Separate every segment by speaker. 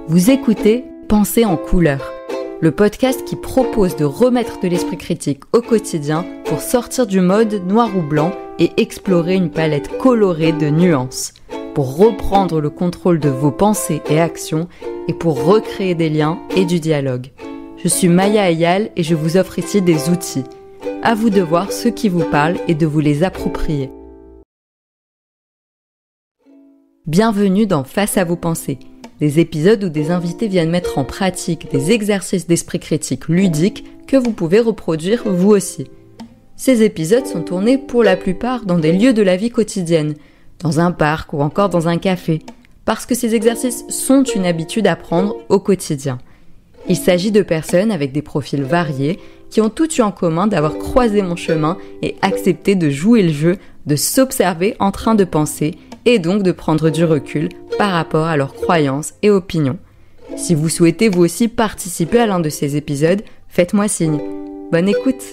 Speaker 1: Vous écoutez Pensée en couleurs, le podcast qui propose de remettre de l'esprit critique au quotidien pour sortir du mode noir ou blanc et explorer une palette colorée de nuances, pour reprendre le contrôle de vos pensées et actions et pour recréer des liens et du dialogue. Je suis Maya Ayal et je vous offre ici des outils. À vous de voir ceux qui vous parlent et de vous les approprier. Bienvenue dans Face à vos pensées, des épisodes où des invités viennent mettre en pratique des exercices d'esprit critique ludiques que vous pouvez reproduire vous aussi. Ces épisodes sont tournés pour la plupart dans des lieux de la vie quotidienne, dans un parc ou encore dans un café, parce que ces exercices sont une habitude à prendre au quotidien. Il s'agit de personnes avec des profils variés qui ont tout eu en commun d'avoir croisé mon chemin et accepté de jouer le jeu, de s'observer en train de penser et donc de prendre du recul par rapport à leurs croyances et opinions. Si vous souhaitez vous aussi participer à l'un de ces épisodes, faites-moi signe. Bonne écoute!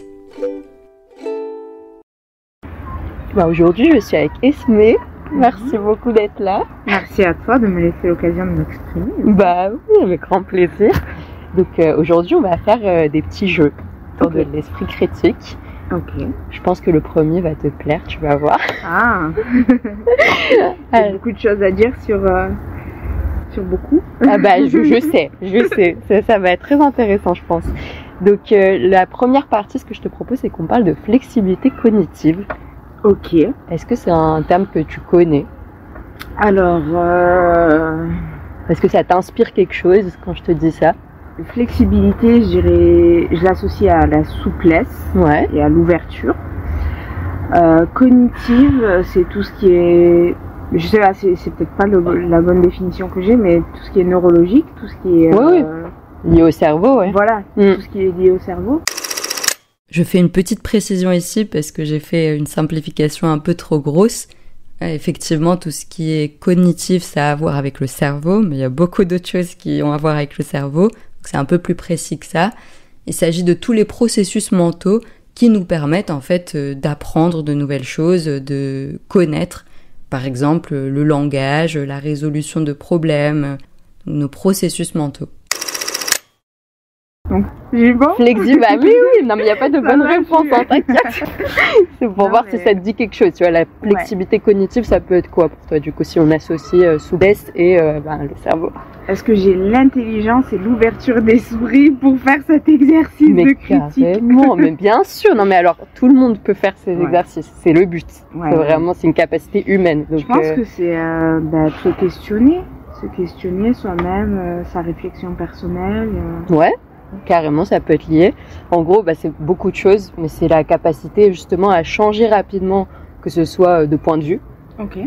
Speaker 1: Aujourd'hui, je suis avec Esmé. Merci beaucoup d'être là.
Speaker 2: Merci à toi de me laisser l'occasion de m'exprimer.
Speaker 1: Bah oui, avec grand plaisir. Donc aujourd'hui, on va faire des petits jeux autour de l'esprit critique.
Speaker 2: Ok.
Speaker 1: Je pense que le premier va te plaire, tu vas voir.
Speaker 2: Ah. Il y a beaucoup de choses à dire sur beaucoup.
Speaker 1: Ah bah je sais. Ça va être très intéressant, je pense. Donc la première partie, ce que je te propose, c'est qu'on parle de flexibilité cognitive.
Speaker 2: Ok.
Speaker 1: Est-ce que c'est un terme que tu connais?
Speaker 2: Alors,
Speaker 1: est-ce que ça t'inspire quelque chose quand je te dis ça?
Speaker 2: flexibilité, je l'associe à la souplesse et à l'ouverture. Cognitive, c'est tout ce qui est, je sais pas, c'est peut-être pas la bonne définition que j'ai, mais tout ce qui est neurologique, tout ce qui est
Speaker 1: lié au cerveau,
Speaker 2: Voilà, tout ce qui est lié au cerveau.
Speaker 1: Je fais une petite précision ici parce que j'ai fait une simplification un peu trop grosse. Effectivement, tout ce qui est cognitif, ça a à voir avec le cerveau, mais il y a beaucoup d'autres choses qui ont à voir avec le cerveau. Donc c'est un peu plus précis que ça. Il s'agit de tous les processus mentaux qui nous permettent en fait d'apprendre de nouvelles choses, de connaître, par exemple, le langage, la résolution de problèmes, nos processus mentaux.
Speaker 2: Donc, j'ai bon.
Speaker 1: Flexible, bah oui, non mais il n'y a pas de bonne réponse, hein, t'inquiète. C'est pour voir si ça te dit quelque chose, tu vois, la flexibilité cognitive, ça peut être quoi pour toi, du coup, si on associe souplesse et le cerveau?
Speaker 2: Est-ce que j'ai l'intelligence et l'ouverture d'esprit pour faire cet exercice de critique?
Speaker 1: Carrément, mais bien sûr, non mais alors, tout le monde peut faire ces exercices, c'est le but, c'est une capacité humaine. Donc,
Speaker 2: je pense que c'est se questionner soi-même, sa réflexion personnelle.
Speaker 1: Ouais. Carrément, ça peut être lié. En gros, c'est beaucoup de choses, mais c'est la capacité justement à changer rapidement, que ce soit de point de vue,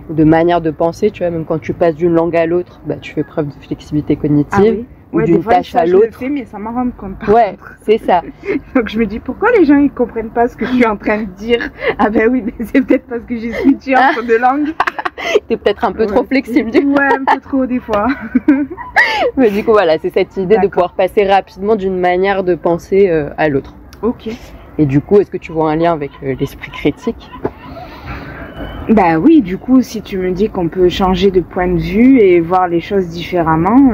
Speaker 1: de manière de penser. Tu vois, même quand tu passes d'une langue à l'autre, tu fais preuve de flexibilité cognitive. Ou d'une tâche à l'autre.
Speaker 2: Je le fais, mais ça m'en rend compte pas.
Speaker 1: Ouais, c'est ça.
Speaker 2: Donc je me dis, pourquoi les gens ils comprennent pas ce que je suis en train de dire? Ah ben oui, mais c'est peut-être parce que j'ai switché entre deux langues.
Speaker 1: T'es peut-être un peu trop flexible.
Speaker 2: Ouais, un peu trop des fois.
Speaker 1: Mais du coup, voilà, c'est cette idée de pouvoir passer rapidement d'une manière de penser à l'autre.
Speaker 2: Ok.
Speaker 1: Et du coup, est-ce que tu vois un lien avec l'esprit critique?
Speaker 2: Bah oui, du coup, si tu me dis qu'on peut changer de point de vue et voir les choses différemment,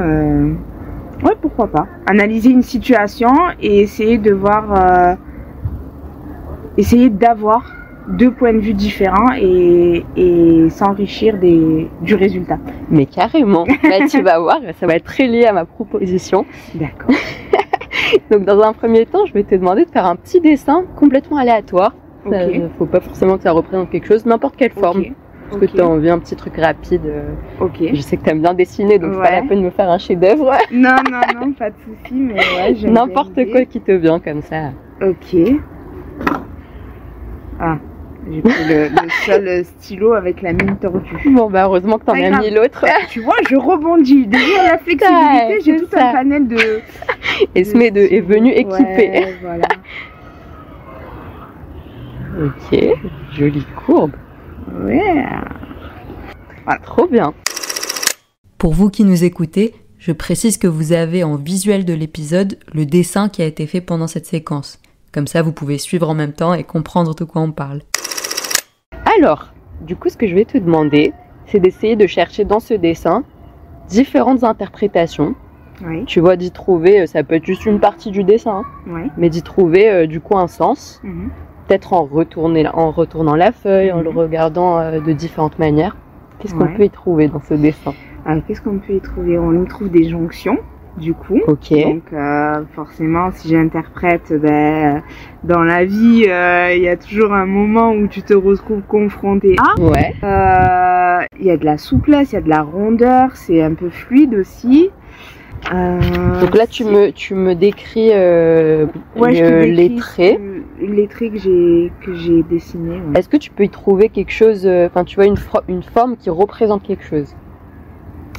Speaker 2: ouais, pourquoi pas. Analyser une situation et essayer de voir, essayer d'avoir deux points de vue différents et s'enrichir du résultat.
Speaker 1: Mais carrément, tu vas voir, ça va être très lié à ma proposition.
Speaker 2: D'accord.
Speaker 1: Donc dans un premier temps, je vais te demander de faire un petit dessin complètement aléatoire. Il ne faut pas forcément que ça représente quelque chose, n'importe quelle forme. Parce que tu as envie un petit truc rapide. Je sais que tu aimes bien dessiner, donc c'est pas la peine de me faire un chef-d'œuvre.
Speaker 2: Non, pas de souci, mais j'aime
Speaker 1: n'importe quoi qui te vient comme ça.
Speaker 2: Ok. Ah, j'ai pris le seul stylo avec la mine tordue.
Speaker 1: Bon, heureusement que t'en as mis l'autre.
Speaker 2: Tu vois, je rebondis. Déjà, la flexibilité, j'ai tout un panel de...
Speaker 1: Esmé est venue équipée.
Speaker 2: Ouais, voilà.
Speaker 1: Ok, jolie courbe.
Speaker 2: Ouais.
Speaker 1: Trop bien. Pour vous qui nous écoutez, je précise que vous avez en visuel de l'épisode le dessin qui a été fait pendant cette séquence. Comme ça, vous pouvez suivre en même temps et comprendre de quoi on parle. Alors, du coup, ce que je vais te demander, c'est d'essayer de chercher dans ce dessin différentes interprétations
Speaker 2: Oui.
Speaker 1: Tu vois, d'y trouver, ça peut être juste une partie du dessin,
Speaker 2: Oui.
Speaker 1: mais d'y trouver du coup un sens.
Speaker 2: Mhm.
Speaker 1: Peut-être en retournant la feuille, en le regardant de différentes manières. Qu'est-ce qu'on peut y trouver dans ce dessin?
Speaker 2: Alors, qu'est-ce qu'on peut y trouver? On y trouve des jonctions, du coup.
Speaker 1: Ok.
Speaker 2: Donc, forcément, si j'interprète, dans la vie, il y a toujours un moment où tu te retrouves confronté à.
Speaker 1: Ouais.
Speaker 2: Il y a de la souplesse, il y a de la rondeur, c'est un peu fluide aussi.
Speaker 1: Donc là, tu me décris les traits.
Speaker 2: Les traits que j'ai dessinés. Ouais.
Speaker 1: Est-ce que tu peux y trouver quelque chose, enfin tu vois, une forme qui représente quelque chose?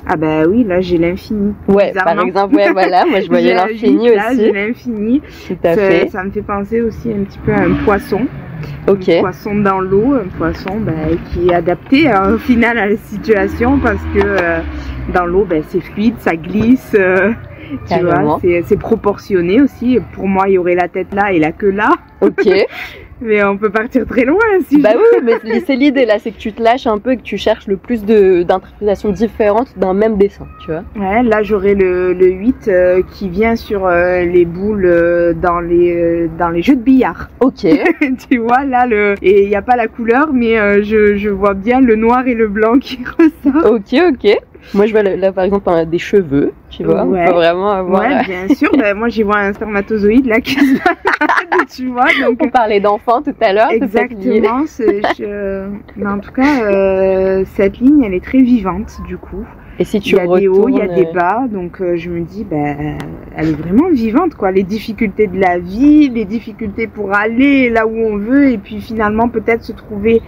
Speaker 2: Ah bah oui, là j'ai l'infini.
Speaker 1: Ouais, par exemple, ouais, voilà, moi je voyais l'infini aussi.
Speaker 2: Là j'ai l'infini.
Speaker 1: Tout à fait.
Speaker 2: Ça me fait penser aussi un petit peu à un poisson.
Speaker 1: Ok.
Speaker 2: Un poisson dans l'eau, un poisson qui est adapté au final à la situation parce que dans l'eau c'est fluide, ça glisse. Tu vois, c'est proportionné aussi. Pour moi, il y aurait la tête là et la queue là.
Speaker 1: Ok.
Speaker 2: Mais on peut partir très loin si.
Speaker 1: Bah oui, mais c'est l'idée là, c'est que tu te lâches un peu et que tu cherches le plus d'interprétations différentes d'un même dessin, tu vois.
Speaker 2: Ouais, là j'aurais le 8 qui vient sur les boules dans les jeux de billard.
Speaker 1: Ok.
Speaker 2: Tu vois, là, et il n'y a pas la couleur, mais je vois bien le noir et le blanc qui ressortent.
Speaker 1: Ok. Moi je vois là par exemple des cheveux, tu vois,
Speaker 2: ouais.
Speaker 1: On peut vraiment avoir...
Speaker 2: Ouais, bien sûr, moi j'y vois un spermatozoïde là qui se balade, tu vois. Donc...
Speaker 1: On parlait d'enfants tout à l'heure.
Speaker 2: Exactement, mais en tout cas, cette ligne elle est très vivante du coup.
Speaker 1: Et si tu
Speaker 2: il y a des hauts, il y a des bas, donc je me dis, elle est vraiment vivante, quoi. Les difficultés de la vie, les difficultés pour aller là où on veut, et puis finalement peut-être se trouver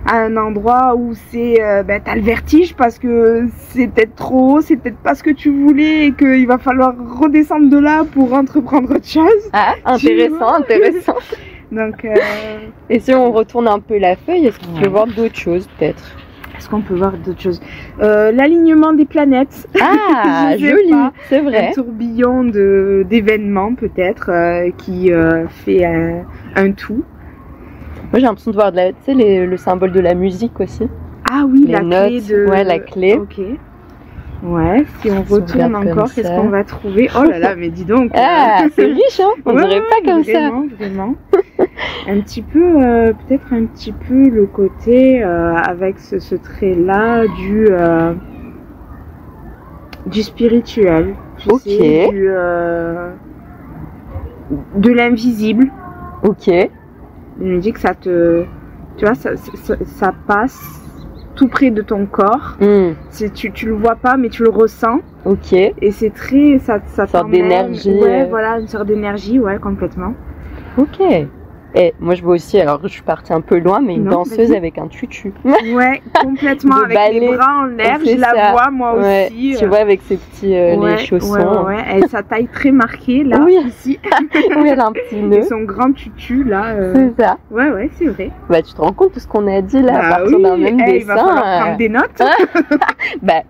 Speaker 2: à un endroit où c'est, t'as le vertige parce que c'est peut-être trop haut, c'est peut-être pas ce que tu voulais, et qu'il va falloir redescendre de là pour entreprendre autre chose.
Speaker 1: Ah, intéressant.
Speaker 2: Donc,
Speaker 1: et si on retourne un peu la feuille, est-ce qu'on peut voir d'autres choses peut-être?
Speaker 2: Est-ce qu'on peut voir d'autres choses? L'alignement des planètes.
Speaker 1: Ah, joli, c'est vrai.
Speaker 2: Un tourbillon d'événements peut-être qui fait un tout.
Speaker 1: Moi j'ai l'impression de voir le symbole de la musique aussi.
Speaker 2: Ah oui,
Speaker 1: les
Speaker 2: la
Speaker 1: notes,
Speaker 2: clé
Speaker 1: ouais, la clé.
Speaker 2: Ok. Ouais, si on retourne encore, qu'est-ce qu'on va trouver? Oh là là, mais dis donc.
Speaker 1: Ah, c'est riche, hein. On dirait pas comme
Speaker 2: vraiment, ça. Vraiment. Un petit peu, peut-être un petit peu le côté avec ce trait-là du spirituel. Tu sais, de l'invisible.
Speaker 1: Ok.
Speaker 2: Je me dis que tu vois, ça passe tout près de ton corps. Tu le vois pas, mais tu le ressens.
Speaker 1: Ok.
Speaker 2: Et c'est très, ça
Speaker 1: une sorte d'énergie.
Speaker 2: Ouais, voilà, une sorte d'énergie, ouais, complètement.
Speaker 1: Ok. Et moi je vois aussi, alors je suis partie un peu loin, mais une danseuse avec un tutu.
Speaker 2: Ouais, complètement, avec les bras en l'air, je la vois moi aussi.
Speaker 1: Tu vois, avec ses petits les chaussons.
Speaker 2: Ouais. Et sa taille très marquée là, ici.
Speaker 1: Oui, elle a un petit nœud.
Speaker 2: Et son grand tutu là.
Speaker 1: C'est ça.
Speaker 2: Ouais, c'est vrai.
Speaker 1: Bah tu te rends compte de ce qu'on a dit là, à partir d'un même dessin.
Speaker 2: Il va falloir prendre des notes.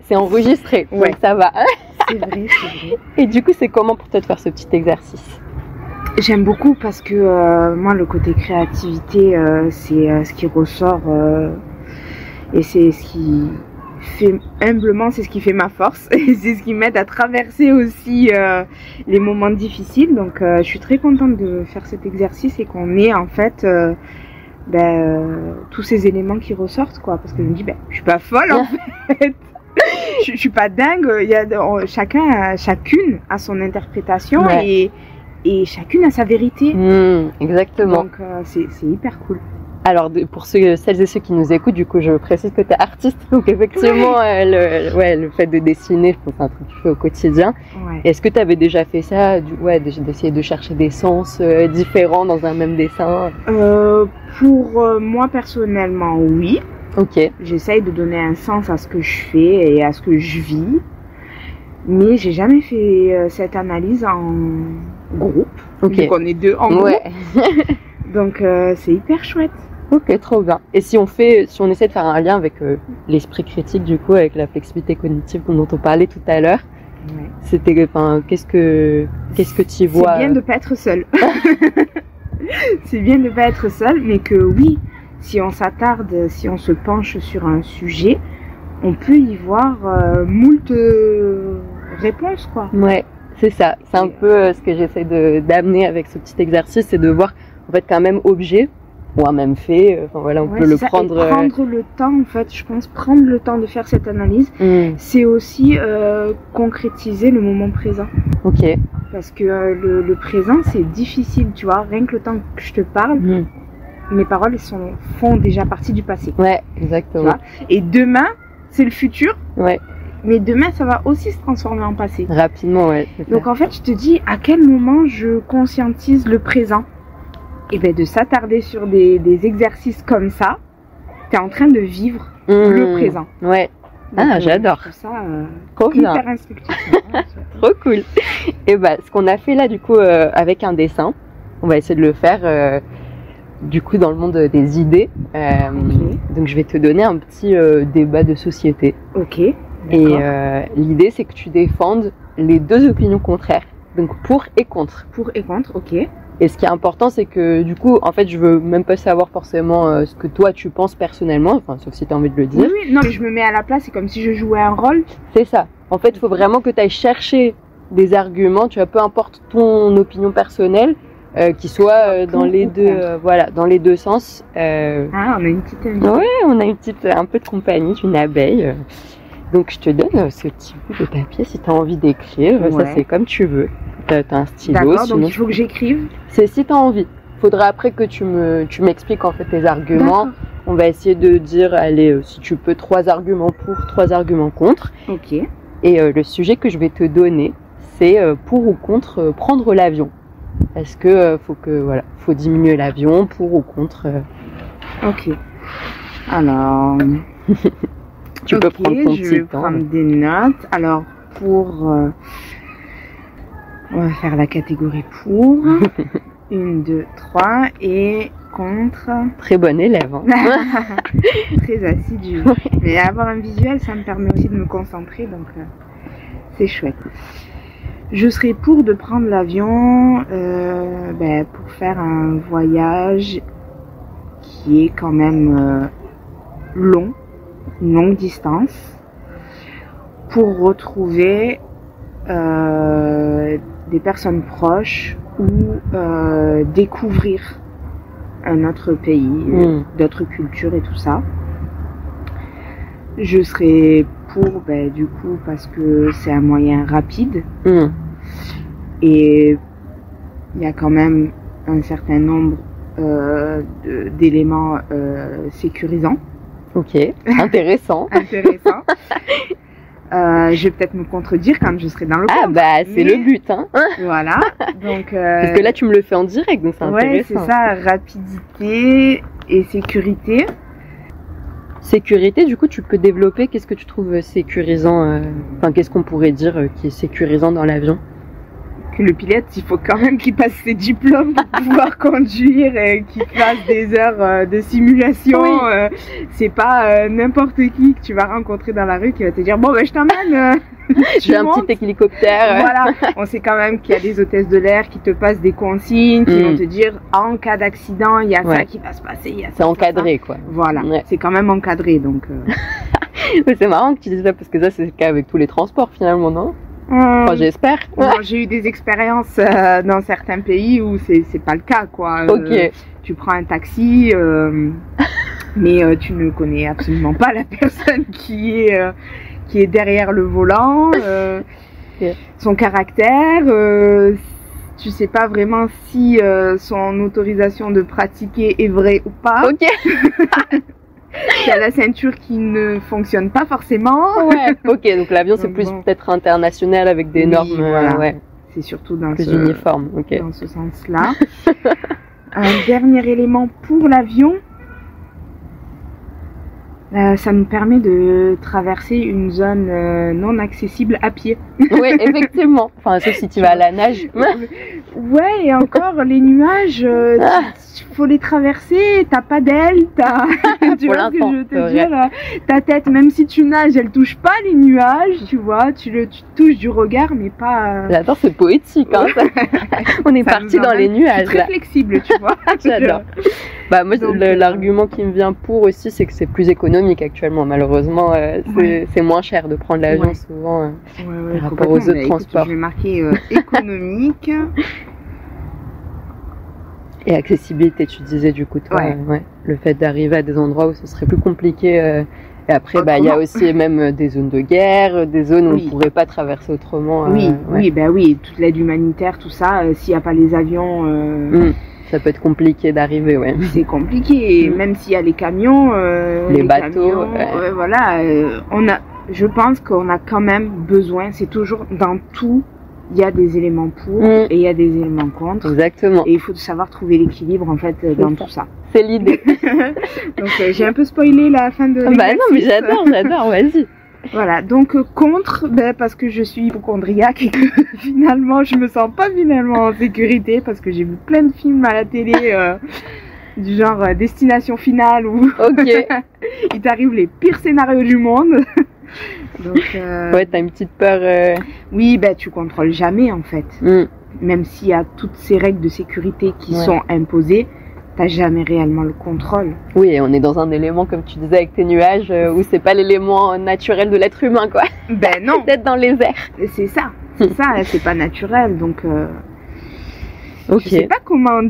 Speaker 1: C'est enregistré, donc ça va.
Speaker 2: C'est vrai.
Speaker 1: Et du coup, c'est comment pour toi de faire ce petit exercice?
Speaker 2: J'aime beaucoup parce que moi le côté créativité c'est ce qui ressort et c'est ce qui fait humblement, c'est ce qui fait ma force et c'est ce qui m'aide à traverser aussi les moments difficiles. Donc je suis très contente de faire cet exercice et qu'on ait en fait tous ces éléments qui ressortent, quoi, parce que je me dis je suis pas folle en fait. Je suis pas dingue. Il y a chacune a son interprétation et chacune a sa vérité.
Speaker 1: Exactement.
Speaker 2: Donc c'est hyper cool.
Speaker 1: Alors pour celles et ceux qui nous écoutent, du coup je précise que tu es artiste, donc effectivement le fait de dessiner, c'est un truc que tu fais au quotidien. Ouais. Est-ce que tu avais déjà fait ça, d'essayer de chercher des sens différents dans un même dessin?
Speaker 2: Pour moi personnellement, oui.
Speaker 1: Ok.
Speaker 2: J'essaye de donner un sens à ce que je fais et à ce que je vis. Mais j'ai jamais fait cette analyse en groupe. Vu qu'on est deux en groupe. Donc c'est hyper chouette.
Speaker 1: Ok, trop bien. Et si on essaie de faire un lien avec l'esprit critique, du coup, avec la flexibilité cognitive dont on parlait tout à l'heure, c'était, qu'est-ce que tu vois?
Speaker 2: C'est bien de pas être seul. C'est bien de pas être seul, mais que oui, si on s'attarde, si on se penche sur un sujet, on peut y voir moult réponse, quoi.
Speaker 1: Ouais, c'est ça. C'est un peu ce que j'essaie d'amener avec ce petit exercice, c'est de voir en fait qu'un même objet ou un même fait, enfin voilà, on peut le prendre.
Speaker 2: Et prendre le temps, en fait, je pense, prendre le temps de faire cette analyse, c'est aussi concrétiser le moment présent.
Speaker 1: Ok.
Speaker 2: Parce que le présent, c'est difficile, tu vois. Rien que le temps que je te parle, mes paroles font déjà partie du passé.
Speaker 1: Ouais, exactement.
Speaker 2: Et demain, c'est le futur.
Speaker 1: Ouais.
Speaker 2: Mais demain, ça va aussi se transformer en passé.
Speaker 1: Rapidement, ouais.
Speaker 2: Donc en fait, je te dis, à quel moment je conscientise le présent? Et bien de s'attarder sur des exercices comme ça, tu es en train de vivre le présent.
Speaker 1: Ouais.
Speaker 2: Donc,
Speaker 1: j'adore.
Speaker 2: Ça,
Speaker 1: hyper
Speaker 2: instructif.
Speaker 1: Trop cool. Et bah, ce qu'on a fait là, du coup, avec un dessin, on va essayer de le faire, du coup, dans le monde des idées. Donc, je vais te donner un petit débat de société.
Speaker 2: Ok.
Speaker 1: Et l'idée, c'est que tu défendes les deux opinions contraires. Donc, pour et contre.
Speaker 2: Pour et contre, ok.
Speaker 1: Et ce qui est important, c'est que du coup, en fait, je veux même pas savoir forcément ce que toi tu penses personnellement, enfin, sauf si tu as envie de le dire.
Speaker 2: Oui, non, mais je me mets à la place, c'est comme si je jouais un rôle.
Speaker 1: C'est ça. En fait, il faut vraiment que tu ailles chercher des arguments, tu vois, peu importe ton opinion personnelle, qui soit dans les deux, dans les deux sens.
Speaker 2: On a une petite amie.
Speaker 1: Ouais, on a un peu de compagnie, une abeille. Donc, je te donne ce petit bout de papier si tu as envie d'écrire. Ça, c'est comme tu veux. T'as un stylo.
Speaker 2: D'accord, donc il faut que j'écrive.
Speaker 1: C'est si t'as envie. Faudra après que tu m'expliques en fait tes arguments. On va essayer de dire, allez, si tu peux, 3 arguments pour, 3 arguments contre.
Speaker 2: Ok.
Speaker 1: Et le sujet que je vais te donner, c'est pour ou contre prendre l'avion. Est-ce que faut diminuer l'avion, pour ou contre
Speaker 2: Ok. Alors.
Speaker 1: Tu peux prendre ton petit temps.
Speaker 2: Je vais prendre des notes. Alors, pour. On va faire la catégorie pour. 1, 2, 3 et contre.
Speaker 1: Très bon élève. Hein.
Speaker 2: Très assidu. Mais avoir un visuel, ça me permet aussi de me concentrer, donc c'est chouette. Je serais pour de prendre l'avion pour faire un voyage qui est quand même long, une longue distance, pour retrouver des personnes proches ou découvrir un autre pays, d'autres cultures et tout ça. Je serais pour, du coup, parce que c'est un moyen rapide et il y a quand même un certain nombre d'éléments sécurisants.
Speaker 1: Ok, intéressant.
Speaker 2: Intéressant. Je vais peut-être me contredire quand je serai dans le
Speaker 1: contre. C'est le but, hein.
Speaker 2: Voilà. Donc,
Speaker 1: parce que là, tu me le fais en direct, donc c'est intéressant.
Speaker 2: Ouais, c'est ça, rapidité et sécurité.
Speaker 1: Sécurité, du coup, tu peux développer. Qu'est-ce que tu trouves sécurisant qu'est-ce qu'on pourrait dire qui est sécurisant dans l'avion?
Speaker 2: Que le pilote, il faut quand même qu'il passe ses diplômes pour pouvoir conduire et qu'il fasse des heures de simulation. Oui. C'est pas n'importe qui que tu vas rencontrer dans la rue qui va te dire bon je t'emmène.
Speaker 1: J'ai un petit hélicoptère.
Speaker 2: Voilà, on sait quand même qu'il y a des hôtesses de l'air qui te passent des consignes, qui vont te dire en cas d'accident, il y a ça qui va se passer. Il y a ça,
Speaker 1: c'est encadré quoi.
Speaker 2: Voilà, c'est quand même encadré donc.
Speaker 1: C'est marrant que tu dises ça parce que ça c'est le cas avec tous les transports finalement, non? Enfin, j'espère.
Speaker 2: J'ai eu des expériences dans certains pays où c'est pas le cas quoi. Tu prends un taxi, mais tu ne connais absolument pas la personne qui est derrière le volant, son caractère. Tu sais pas vraiment si son autorisation de pratiquer est vraie ou pas.
Speaker 1: Ok.
Speaker 2: Il y a la ceinture qui ne fonctionne pas forcément.
Speaker 1: Ouais, ok, donc l'avion c'est plus peut-être international avec des normes.
Speaker 2: Voilà. C'est surtout dans
Speaker 1: uniforme.
Speaker 2: Dans ce sens-là. Un dernier élément pour l'avion, ça nous permet de traverser une zone non accessible à pied.
Speaker 1: Oui, effectivement. Enfin, sauf si tu vas à la nage.
Speaker 2: Ouais, et encore, les nuages, faut les traverser, t'as pas d'ailes, tu vois ce que je veux te dire, ta tête, même si tu nages, elle touche pas les nuages, tu vois, tu touches du regard, mais pas...
Speaker 1: J'adore, c'est poétique, hein, ça. On est parti dans les nuages,
Speaker 2: très flexible, tu vois.
Speaker 1: J'adore.
Speaker 3: Bah moi, l'argument qui me vient pour aussi, c'est que c'est plus économique actuellement. Malheureusement, c'est moins cher de prendre l'avion souvent par rapport aux autres transports.
Speaker 2: Je vais marquer économique.
Speaker 3: Et accessibilité, tu disais du coup, toi, le fait d'arriver à des endroits où ce serait plus compliqué. Et après, il y a aussi même des zones de guerre, des zones où on ne pourrait pas traverser autrement.
Speaker 2: Oui, toute l'aide humanitaire, tout ça, s'il n'y a pas les avions...
Speaker 3: Ça peut être compliqué d'arriver,
Speaker 2: C'est compliqué, même s'il y a les camions...
Speaker 3: les bateaux,
Speaker 2: je pense qu'on a quand même besoin, c'est toujours dans tout... Il y a des éléments pour et il y a des éléments contre.
Speaker 3: Exactement.
Speaker 2: Et il faut savoir trouver l'équilibre en fait dans tout ça.
Speaker 3: C'est l'idée.
Speaker 2: Donc j'ai un peu spoilé la fin de l'exercice.
Speaker 3: Bah non mais j'adore, vas-y.
Speaker 2: Voilà, donc contre, parce que je suis hypochondriaque et que finalement je me sens pas finalement en sécurité parce que j'ai vu plein de films à la télé du genre Destination Finale où il t'arrive les pires scénarios du monde. Donc,
Speaker 3: t'as une petite peur.
Speaker 2: Oui, tu contrôles jamais en fait. Même s'il y a toutes ces règles de sécurité qui sont imposées, t'as jamais réellement le contrôle.
Speaker 3: Oui, on est dans un élément, comme tu disais avec tes nuages, où c'est pas l'élément naturel de l'être humain, quoi.
Speaker 2: Non.
Speaker 3: D'être dans les airs.
Speaker 2: C'est ça, c'est pas naturel, donc.
Speaker 3: Je
Speaker 2: sais pas comment.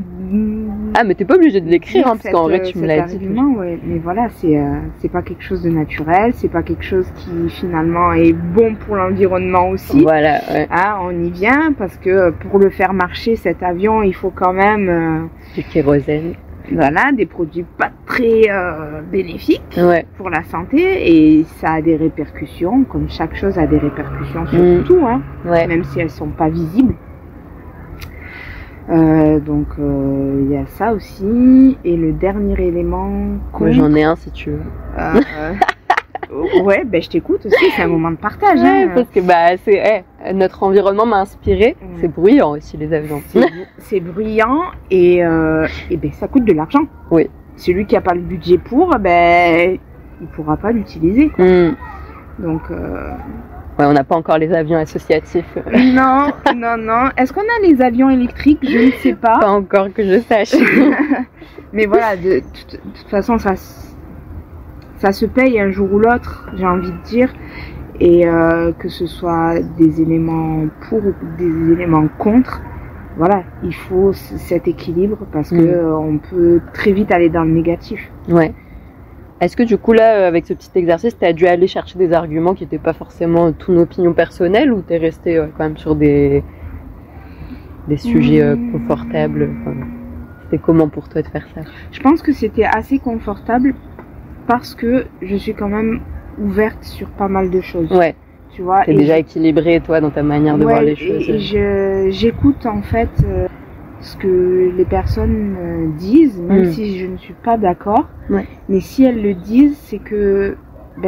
Speaker 3: Ah, mais t'es pas obligé de l'écrire, parce qu'en vrai, tu me l'as dit.
Speaker 2: Mais voilà, c'est pas quelque chose de naturel, c'est pas quelque chose qui finalement est bon pour l'environnement aussi.
Speaker 3: Voilà,
Speaker 2: on y vient parce que pour le faire marcher cet avion, il faut quand même.
Speaker 3: Du kérosène.
Speaker 2: Voilà, des produits pas très bénéfiques pour la santé et ça a des répercussions, comme chaque chose a des répercussions sur tout, même si elles sont pas visibles. Donc il y a ça aussi et le dernier élément
Speaker 3: j'en ai un si tu veux.
Speaker 2: Je t'écoute aussi, c'est un moment de partage
Speaker 3: parce que notre environnement m'a inspiré. C'est bruyant aussi les avions.
Speaker 2: C'est bruyant et ça coûte de l'argent. Celui qui a pas le budget pour il pourra pas l'utiliser donc
Speaker 3: on n'a pas encore les avions associatifs.
Speaker 2: Non. Est-ce qu'on a les avions électriques? Je ne sais pas.
Speaker 3: Pas encore que je sache.
Speaker 2: Mais voilà, de toute façon, ça se paye un jour ou l'autre, j'ai envie de dire. Et que ce soit des éléments pour ou des éléments contre, voilà, il faut cet équilibre parce que on peut très vite aller dans le négatif.
Speaker 3: Est-ce que du coup là, avec ce petit exercice, tu as dû aller chercher des arguments qui n'étaient pas forcément ton opinion personnelle ou tu es resté quand même sur des sujets confortables C'était comment pour toi de faire ça?
Speaker 2: Je pense que c'était assez confortable parce que je suis quand même ouverte sur pas mal de choses. Tu vois,
Speaker 3: t'es déjà équilibrée toi dans ta manière de voir les choses.
Speaker 2: Et j'écoute en fait ce que les personnes disent, même si je ne suis pas d'accord. Mais si elles le disent, c'est que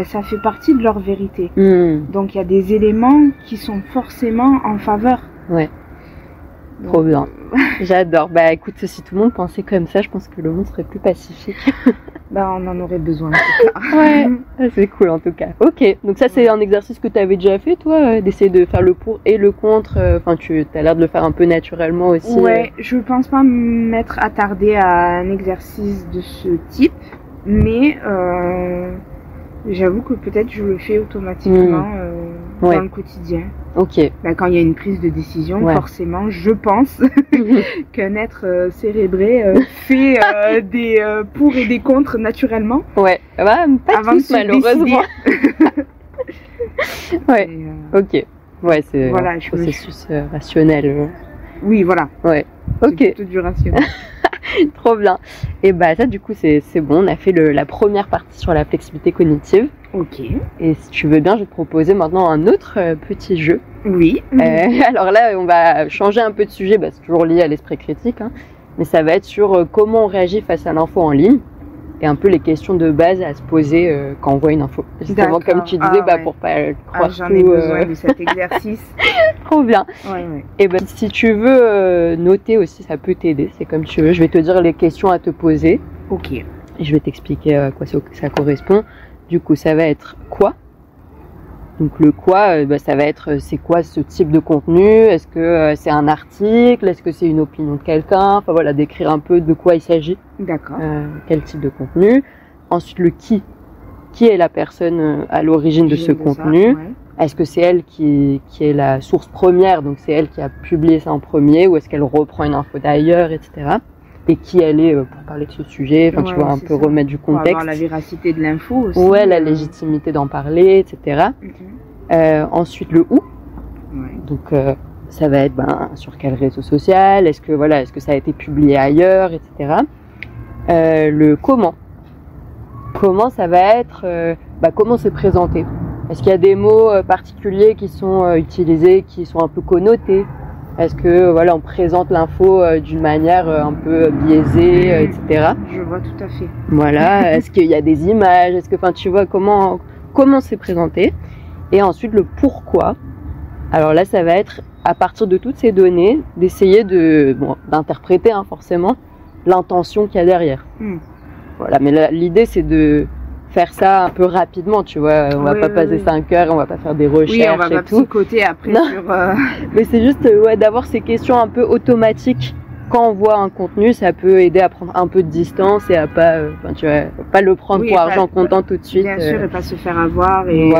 Speaker 2: ça fait partie de leur vérité. Donc il y a des éléments qui sont forcément en faveur.
Speaker 3: Trop bien. J'adore. Écoute, si tout le monde pensait comme ça, je pense que le monde serait plus pacifique.
Speaker 2: On en aurait besoin en tout cas.
Speaker 3: C'est cool en tout cas. Ok, donc ça c'est un exercice que tu avais déjà fait toi, d'essayer de faire le pour et le contre. Tu as l'air de le faire un peu naturellement aussi.
Speaker 2: Je pense pas m'être attardée à un exercice de ce type, mais j'avoue que peut-être je le fais automatiquement dans le quotidien. Quand il y a une prise de décision, forcément, je pense qu'un être cérébré fait des pour et des contre naturellement.
Speaker 3: Pas avant tous malheureusement. C'est un processus rationnel.
Speaker 2: Oui, voilà. C'est plutôt du rationnel.
Speaker 3: Trop bien. Et ça du coup c'est bon, on a fait la première partie sur la flexibilité cognitive. Et si tu veux bien, je vais te proposer maintenant un autre petit jeu. Alors là, on va changer un peu de sujet, c'est toujours lié à l'esprit critique, mais ça va être sur comment on réagit face à l'info en ligne et un peu les questions de base à se poser quand on voit une info. Justement, comme tu disais, pour pas croire
Speaker 2: j'en ai besoin de cet exercice.
Speaker 3: Trop bien. Et si tu veux noter aussi, ça peut t'aider, c'est comme tu veux. Je vais te dire les questions à te poser. Et je vais t'expliquer à quoi ça correspond. Du coup, ça va être quoi? Donc le quoi, ça va être c'est quoi ce type de contenu? Est-ce que c'est un article? Est-ce que c'est une opinion de quelqu'un? Décrire un peu de quoi il s'agit.
Speaker 2: D'accord.
Speaker 3: Quel type de contenu. Ensuite, le qui. Qui est la personne à l'origine de ce contenu? Est-ce que c'est elle qui est la source première, donc c'est elle qui a publié ça en premier, ou est-ce qu'elle reprend une info d'ailleurs, etc. Et qui elle est pour parler de ce sujet, enfin tu vois, un peu remettre du contexte.
Speaker 2: Pour avoir la véracité de l'info aussi.
Speaker 3: Ouais, la légitimité d'en parler, etc. Ensuite, le où. Donc ça va être sur quel réseau social, est-ce que ça a été publié ailleurs, etc. Le comment. Comment ça va être, comment c'est présenté. Est-ce qu'il y a des mots particuliers qui sont utilisés, qui sont un peu connotés? Est-ce que on présente l'info d'une manière un peu biaisée, etc.
Speaker 2: Je vois tout à fait.
Speaker 3: Voilà. Est-ce qu'il y a des images? Est-ce que, tu vois comment c'est présenté? Et ensuite le pourquoi. Alors là, ça va être à partir de toutes ces données d'essayer d'interpréter forcément l'intention qu'il y a derrière. Voilà. Mais l'idée c'est de faire ça un peu rapidement, tu vois. On va pas passer 5 heures, on va pas faire des recherches,
Speaker 2: on va pas psychoter après sur...
Speaker 3: Mais c'est juste d'avoir ces questions un peu automatiques. Quand on voit un contenu, ça peut aider à prendre un peu de distance et à pas, pas le prendre pour argent comptant tout de suite.
Speaker 2: Bien sûr, et pas se faire avoir et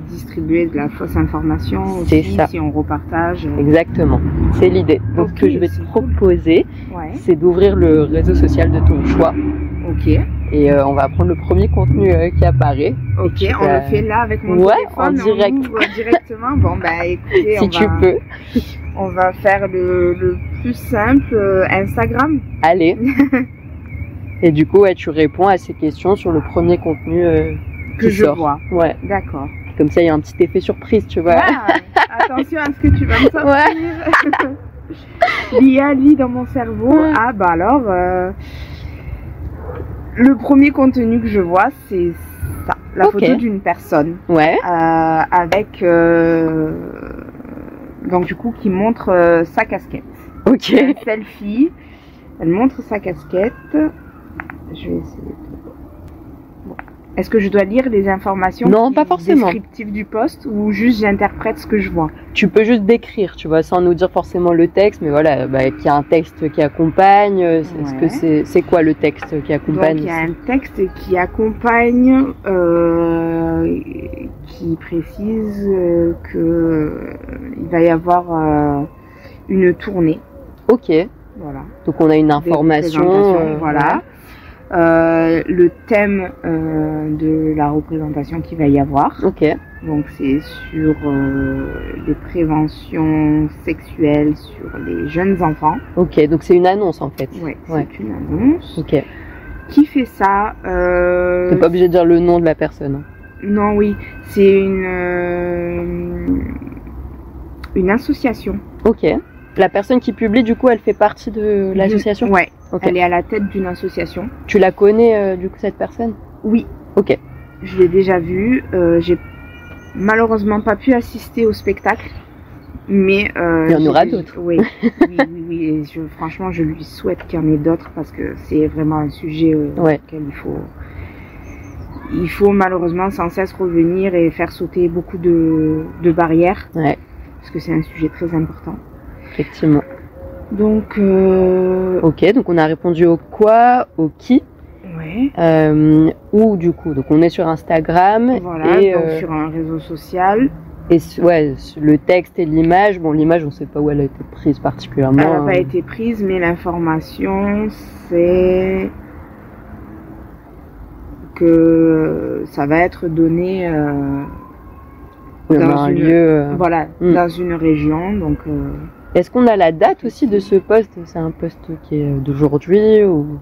Speaker 2: distribuer de la fausse information aussi, si on repartage.
Speaker 3: Exactement, c'est l'idée. Donc ce que je vais te proposer, c'est d'ouvrir le réseau social de ton choix.
Speaker 2: Ok.
Speaker 3: Et on va prendre le premier contenu qui apparaît.
Speaker 2: Ok, on le fait là avec mon téléphone.
Speaker 3: En direct.
Speaker 2: On ouvre directement. Bon, écoutez,
Speaker 3: si tu peux.
Speaker 2: On va faire le plus simple, Instagram.
Speaker 3: Allez. Et du coup, tu réponds à ces questions sur le premier contenu
Speaker 2: que je vois.
Speaker 3: Ouais.
Speaker 2: D'accord.
Speaker 3: Comme ça, il y a un petit effet surprise, tu vois.
Speaker 2: Attention à ce que tu vas me sortir. L'IA lit dans mon cerveau. Alors... le premier contenu que je vois, c'est ça, la photo d'une personne, avec donc du coup qui montre sa casquette.
Speaker 3: Ok.
Speaker 2: Un selfie. Elle montre sa casquette. Je vais essayer. Est-ce que je dois lire les informations descriptives du post ou juste j'interprète ce que je vois?
Speaker 3: Tu peux juste décrire, tu vois, sans nous dire forcément le texte, mais voilà, qu'il y a un texte qui accompagne. Est-ce que c'est quoi le texte qui accompagne?
Speaker 2: Donc il y a un texte qui accompagne, qui précise que il va y avoir une tournée.
Speaker 3: Ok.
Speaker 2: Voilà.
Speaker 3: Donc on a une information.
Speaker 2: Voilà. Le thème de la représentation qu'il va y avoir.
Speaker 3: Ok.
Speaker 2: Donc c'est sur les préventions sexuelles sur les jeunes enfants.
Speaker 3: Ok, donc c'est une annonce en fait.
Speaker 2: Ouais, c'est une annonce.
Speaker 3: Ok.
Speaker 2: Qui fait ça?
Speaker 3: T'es pas obligé de dire le nom de la personne.
Speaker 2: Non, oui, c'est une association.
Speaker 3: Ok. La personne qui publie, du coup, elle fait partie de l'association?
Speaker 2: Ouais, elle est à la tête d'une association.
Speaker 3: Tu la connais, du coup, cette personne?
Speaker 2: Oui.
Speaker 3: Ok.
Speaker 2: Je l'ai déjà vue. J'ai malheureusement pas pu assister au spectacle. Mais
Speaker 3: il y en aura d'autres.
Speaker 2: Oui. Et franchement, je lui souhaite qu'il y en ait d'autres parce que c'est vraiment un sujet auquel il faut malheureusement sans cesse revenir et faire sauter beaucoup de barrières. Ouais. Parce que c'est un sujet très important.
Speaker 3: Effectivement.
Speaker 2: Donc,
Speaker 3: ok, donc on a répondu au quoi, au qui.
Speaker 2: Ouais.
Speaker 3: Où du coup, donc on est sur Instagram.
Speaker 2: Voilà, et donc sur un réseau social.
Speaker 3: Et le texte et l'image, l'image on sait pas où elle a été prise particulièrement.
Speaker 2: Elle n'a pas été prise, mais l'information c'est que ça va être donné dans un lieu, dans une région, donc.
Speaker 3: Est-ce qu'on a la date aussi de ce post? C'est un post qui est d'aujourd'hui ou...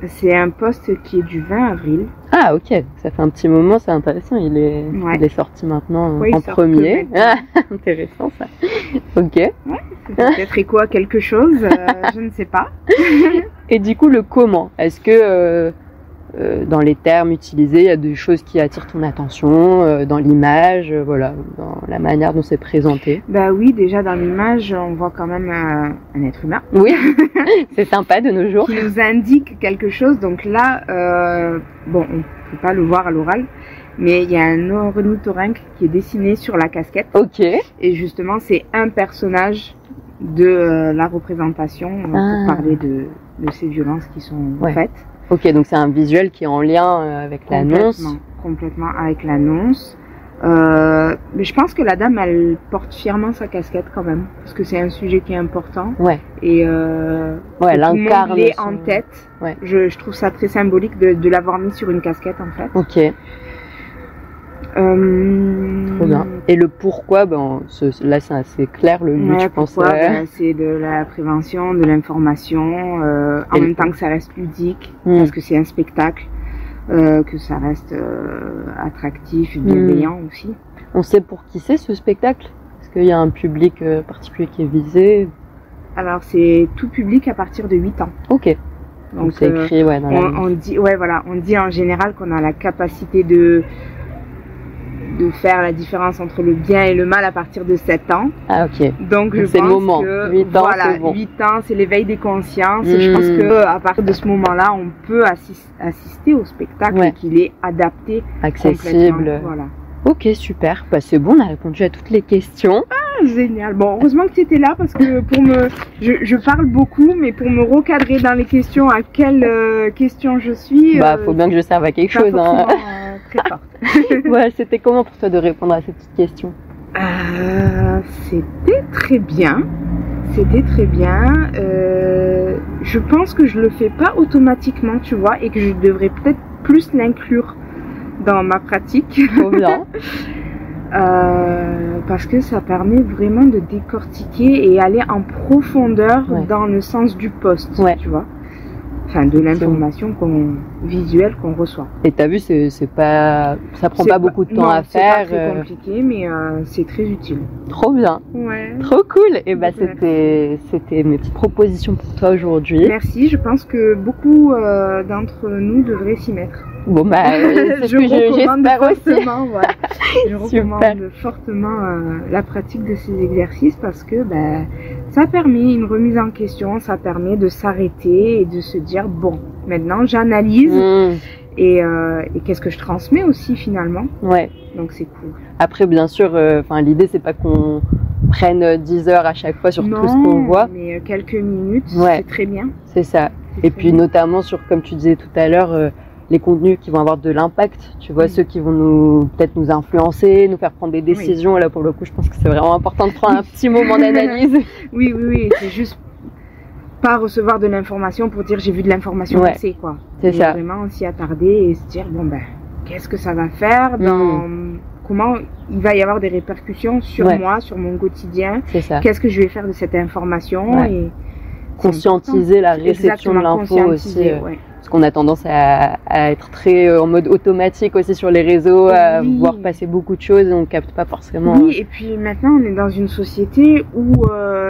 Speaker 2: C'est un post qui est du 20 avril.
Speaker 3: Ah ok, ça fait un petit moment, c'est intéressant, il est sorti maintenant en premier. Ah, intéressant ça. Ok.
Speaker 2: Ouais, c'est peut-être écho à quelque chose, je ne sais pas.
Speaker 3: Et du coup le comment? Est-ce que dans les termes utilisés, il y a des choses qui attirent ton attention, dans l'image, dans la manière dont c'est présenté?
Speaker 2: Bah oui, déjà dans l'image, on voit quand même un être humain.
Speaker 3: Oui, c'est sympa de nos jours.
Speaker 2: Qui nous indique quelque chose. Donc là, on ne peut pas le voir à l'oral, mais il y a un ornithorynque qui est dessiné sur la casquette.
Speaker 3: Ok.
Speaker 2: Et justement, c'est un personnage de la représentation pour parler de ces violences qui sont faites.
Speaker 3: Ok, donc c'est un visuel qui est en lien avec l'annonce.
Speaker 2: Complètement avec l'annonce. Mais je pense que la dame, elle porte fièrement sa casquette quand même, parce que c'est un sujet qui est important.
Speaker 3: Ouais.
Speaker 2: Et
Speaker 3: elle incarne
Speaker 2: en tête. Ouais. Je trouve ça très symbolique de l'avoir mis sur une casquette en fait.
Speaker 3: Ok. Trop bien. Et le pourquoi, là c'est assez clair le but, je pense.
Speaker 2: C'est de la prévention, de l'information, en même temps que ça reste ludique, parce que c'est un spectacle, que ça reste attractif, bienveillant aussi.
Speaker 3: On sait pour qui c'est ce spectacle? Est-ce qu'il y a un public particulier qui est visé?
Speaker 2: Alors c'est tout public à partir de 8 ans.
Speaker 3: Ok. Donc c'est écrit dans
Speaker 2: on dit en général qu'on a la capacité de faire la différence entre le bien et le mal à partir de 7 ans.
Speaker 3: Ah ok.
Speaker 2: Donc je pense
Speaker 3: le moment.
Speaker 2: que
Speaker 3: 8 ans, c'est bon.
Speaker 2: 8 ans c'est l'éveil des consciences. Je pense que à partir de ce moment-là, on peut assister au spectacle et qu'il est adapté,
Speaker 3: accessible.
Speaker 2: Voilà.
Speaker 3: Ok, super. C'est bon, on a répondu à toutes les questions.
Speaker 2: Ah, génial. Bon, heureusement que tu étais là parce que je parle beaucoup, mais pour me recadrer dans les questions, à quelle question je suis.
Speaker 3: Faut bien que je serve à quelque chose.
Speaker 2: Très forte.
Speaker 3: C'était comment pour toi de répondre à cette petite question?
Speaker 2: C'était très bien. Je pense que je le fais pas automatiquement, tu vois, et que je devrais peut-être plus l'inclure dans ma pratique.
Speaker 3: Trop bien.
Speaker 2: Parce que ça permet vraiment de décortiquer et aller en profondeur dans le sens du post, tu vois. Enfin, de l'information visuelle qu'on reçoit.
Speaker 3: Et t'as vu, ça prend pas beaucoup de temps à faire.
Speaker 2: C'est pas très compliqué, mais c'est très utile.
Speaker 3: Trop bien.
Speaker 2: Ouais.
Speaker 3: Trop cool. Et c'était mes petites propositions pour toi aujourd'hui.
Speaker 2: Merci. Je pense que beaucoup d'entre nous devraient s'y mettre.
Speaker 3: Bon c'est ce que j'espère aussi.
Speaker 2: Je recommande fortement la pratique de ces exercices parce que ça permet une remise en question, ça permet de s'arrêter et de se dire bon, maintenant j'analyse et qu'est-ce que je transmets aussi finalement. Ouais. Donc c'est cool.
Speaker 3: Après bien sûr, l'idée c'est pas qu'on prenne 10 heures à chaque fois sur tout ce qu'on voit.
Speaker 2: Mais quelques minutes, c'est très bien.
Speaker 3: C'est ça. Et puis notamment sur, comme tu disais tout à l'heure, les contenus qui vont avoir de l'impact, tu vois, ceux qui vont peut-être nous influencer, nous faire prendre des décisions. Là, pour le coup, je pense que c'est vraiment important de prendre un petit moment d'analyse.
Speaker 2: Oui, c'est juste pas recevoir de l'information pour dire j'ai vu de l'information passer, quoi.
Speaker 3: C'est ça.
Speaker 2: Vraiment s'y attarder et se dire qu'est-ce que ça va faire comment il va y avoir des répercussions sur moi, sur mon quotidien.
Speaker 3: C'est ça.
Speaker 2: Qu'est-ce que je vais faire de cette information et
Speaker 3: conscientiser la réception de l'info aussi. Parce qu'on a tendance à être très en mode automatique aussi sur les réseaux, à voir passer beaucoup de choses et on capte pas forcément.
Speaker 2: Oui, et puis maintenant on est dans une société où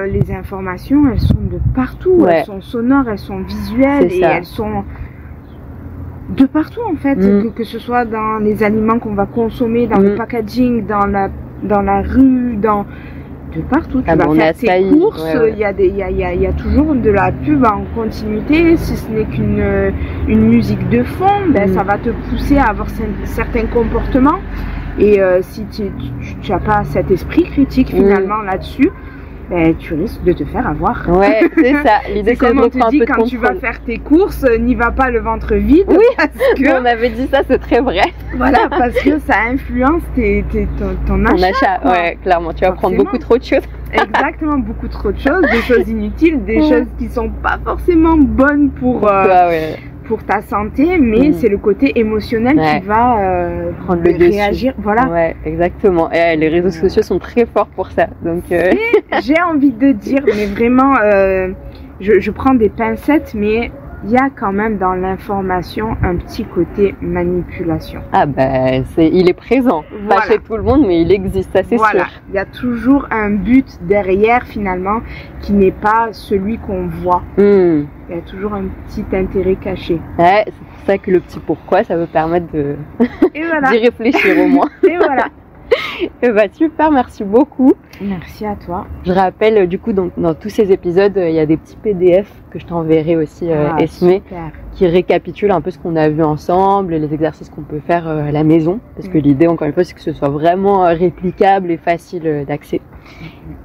Speaker 2: les informations elles sont de partout, elles sont sonores, elles sont visuelles et elles sont de partout en fait, que ce soit dans les aliments qu'on va consommer, dans le packaging, dans la rue, de partout. Tu vas faire tes courses, il y a toujours de la pub en continuité, si ce n'est qu'une musique de fond, ça va te pousser à avoir certains comportements et si tu n'as pas cet esprit critique finalement là-dessus, tu risques de te faire avoir.
Speaker 3: Ouais, c'est ça. L'idée c'est
Speaker 2: comme on te dit quand tu vas faire tes courses, n'y va pas le ventre vide.
Speaker 3: Oui, parce que on avait dit ça, c'est très vrai.
Speaker 2: Voilà, parce que ça influence ton achat.
Speaker 3: Ouais, clairement, tu vas prendre beaucoup trop de choses.
Speaker 2: Exactement, beaucoup trop de choses, des choses inutiles, des choses qui sont pas forcément bonnes pour ta santé, mais c'est le côté émotionnel qui va
Speaker 3: prendre le
Speaker 2: réagir.
Speaker 3: Dessus. Voilà. Ouais, exactement. Et les réseaux sociaux sont très forts pour ça. Donc,
Speaker 2: j'ai envie de dire, mais vraiment, je prends des pincettes, mais il y a quand même dans l'information un petit côté manipulation.
Speaker 3: Ah il est présent. Pas chez tout le monde, mais il existe, ça c'est sûr.
Speaker 2: Il y a toujours un but derrière finalement qui n'est pas celui qu'on voit. Il y a toujours un petit intérêt caché.
Speaker 3: Ouais, c'est pour ça que le petit pourquoi, ça peut permettre d'y réfléchir au moins.
Speaker 2: Et voilà.
Speaker 3: Et super, merci beaucoup.
Speaker 2: Merci à toi.
Speaker 3: Je rappelle, du coup, dans tous ces épisodes, il y a des petits PDF que je t'enverrai aussi, Esmé, qui récapitulent un peu ce qu'on a vu ensemble, les exercices qu'on peut faire à la maison. Parce que l'idée, encore une fois, c'est que ce soit vraiment réplicable et facile d'accès.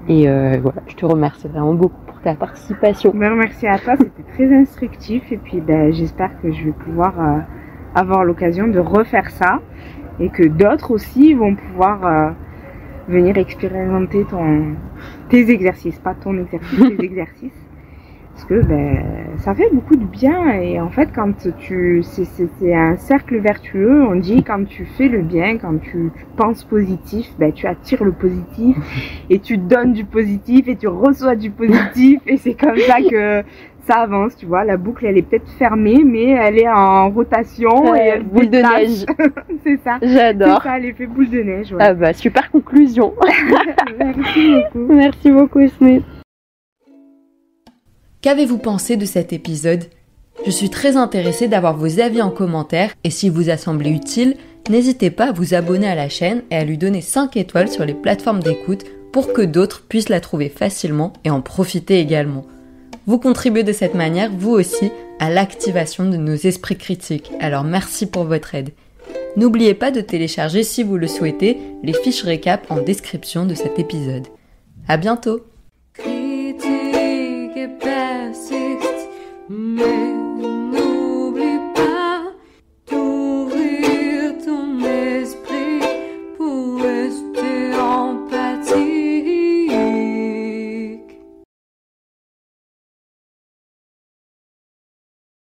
Speaker 3: Et voilà, je te remercie vraiment beaucoup pour ta participation.
Speaker 2: Merci à toi, c'était très instructif. Et puis j'espère que je vais pouvoir avoir l'occasion de refaire ça et que d'autres aussi vont pouvoir venir expérimenter tes exercices, pas ton exercice, tes exercices. Parce que ça fait beaucoup de bien et en fait quand c'est un cercle vertueux, on dit quand tu fais le bien, quand tu penses positif, tu attires le positif et tu donnes du positif et tu reçois du positif et c'est comme ça que ça avance, tu vois, la boucle elle est peut-être fermée mais elle est en rotation et elle
Speaker 3: boule de neige.
Speaker 2: C'est ça.
Speaker 3: J'adore.
Speaker 2: C'est ça, l'effet boule de neige. Ouais.
Speaker 3: Ah bah super conclusion.
Speaker 2: Merci beaucoup.
Speaker 3: Merci beaucoup Smith.
Speaker 1: Qu'avez-vous pensé de cet épisode ? Je suis très intéressée d'avoir vos avis en commentaire et s'il vous a semblé utile, n'hésitez pas à vous abonner à la chaîne et à lui donner 5 étoiles sur les plateformes d'écoute pour que d'autres puissent la trouver facilement et en profiter également. Vous contribuez de cette manière, vous aussi, à l'activation de nos esprits critiques, alors merci pour votre aide. N'oubliez pas de télécharger, si vous le souhaitez, les fiches récap en description de cet épisode. À bientôt!
Speaker 4: Kritik är bäst sist.